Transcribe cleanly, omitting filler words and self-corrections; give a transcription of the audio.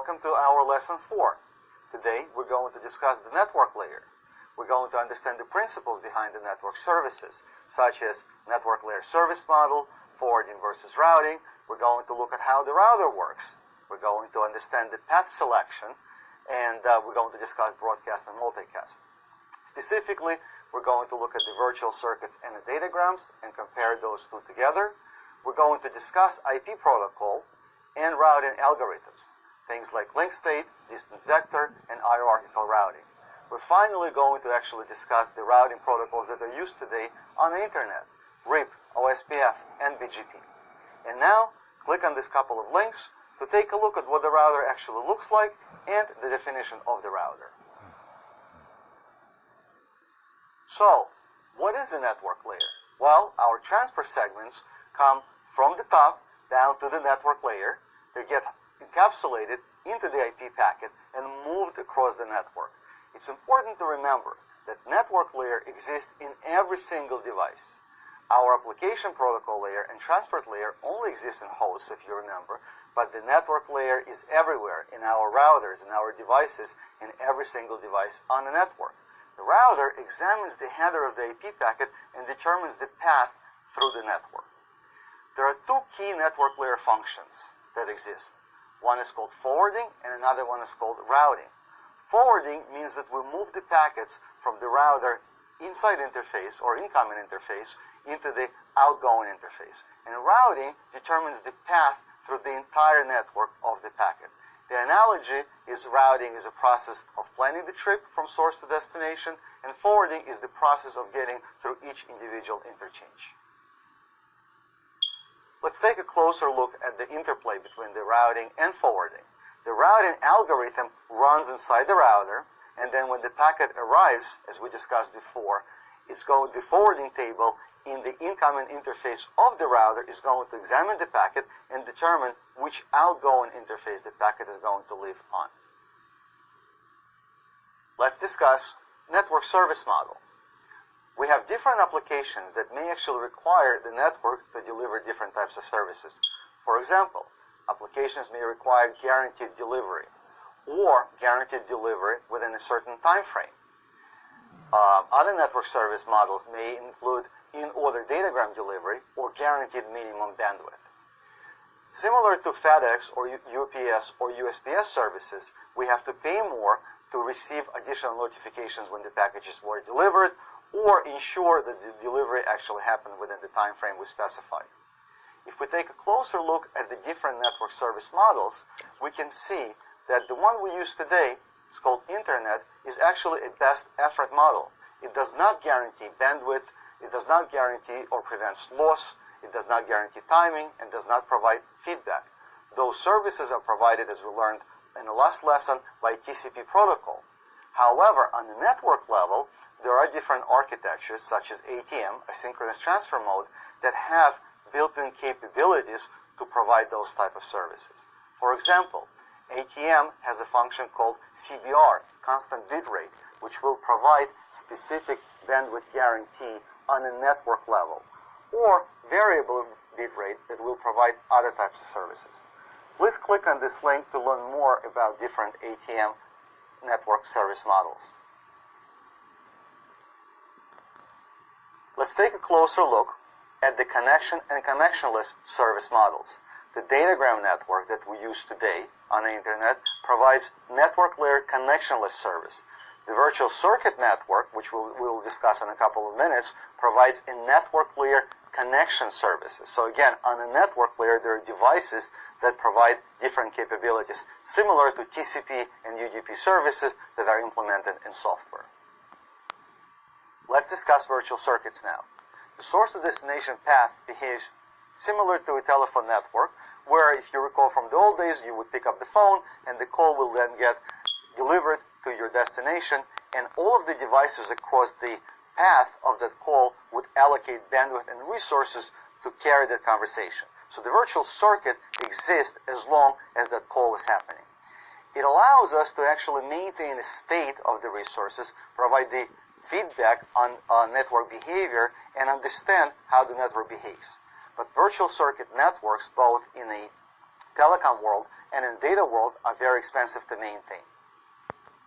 welcome to our lesson 4. Today we're going to discuss the network layer. We're going to understand the principles behind the network services, such as network layer service model, forwarding versus routing. We're going to look at how the router works. We're going to understand the path selection, and we're going to discuss broadcast and multicast. Specifically, we're going to look at the virtual circuits and the datagrams and compare those two together. We're going to discuss IP protocol and routing algorithms, things like link state, distance vector, and hierarchical routing. We're finally going to actually discuss the routing protocols that are used today on the internet, RIP, OSPF, and BGP. And now, click on this couple of links to take a look at what the router actually looks like and the definition of the router. So, what is the network layer? Well, our transport segments come from the top down to the network layer. They get encapsulated into the IP packet and moved across the network. It's important to remember that network layer exists in every single device. Our application protocol layer and transport layer only exist in hosts, if you remember, but the network layer is everywhere in our routers, in our devices, in every single device on the network. The router examines the header of the IP packet and determines the path through the network. There are two key network layer functions that exist. One is called forwarding and another one is called routing. Forwarding means that we move the packets from the router inside interface or incoming interface into the outgoing interface. And routing determines the path through the entire network of the packet. The analogy is routing is a process of planning the trip from source to destination, and forwarding is the process of getting through each individual interchange. Let's take a closer look at the interplay between the routing and forwarding. The routing algorithm runs inside the router, and then when the packet arrives, as we discussed before, the forwarding table in the incoming interface of the router is going to examine the packet and determine which outgoing interface the packet is going to live on. Let's discuss network service model. We have different applications that may actually require the network to deliver different types of services. For example, applications may require guaranteed delivery or guaranteed delivery within a certain time frame. Other network service models may include in-order datagram delivery or guaranteed minimum bandwidth. Similar to FedEx or UPS or USPS services, we have to pay more to receive additional notifications when the packages were delivered or ensure that the delivery actually happened within the time frame we specified. If we take a closer look at the different network service models, we can see that the one we use today, it's called Internet, is actually a best effort model. It does not guarantee bandwidth, it does not guarantee or prevents loss, it does not guarantee timing, and does not provide feedback. Those services are provided, as we learned in the last lesson, by TCP protocol. However, on the network level, there are different architectures, such as ATM, asynchronous transfer mode, that have built-in capabilities to provide those type of services. For example, ATM has a function called CBR, constant bit rate, which will provide specific bandwidth guarantee on a network level, or variable bit rate that will provide other types of services. Please click on this link to learn more about different ATM network service models. Let's take a closer look at the connection and connectionless service models. The datagram network that we use today on the internet provides network layer connectionless service. The virtual circuit network, which we'll discuss in a couple of minutes, provides a network layer connection services. So again, on a network layer, there are devices that provide different capabilities, similar to TCP and UDP services that are implemented in software. Let's discuss virtual circuits now. The source-to-destination path behaves similar to a telephone network, where, if you recall from the old days, you would pick up the phone and the call will then get delivered to your destination, and all of the devices across the path of that call would allocate bandwidth and resources to carry that conversation. So the virtual circuit exists as long as that call is happening. It allows us to actually maintain a state of the resources, provide the feedback on network behavior, and understand how the network behaves. But virtual circuit networks, both in a telecom world and in data world are very expensive to maintain.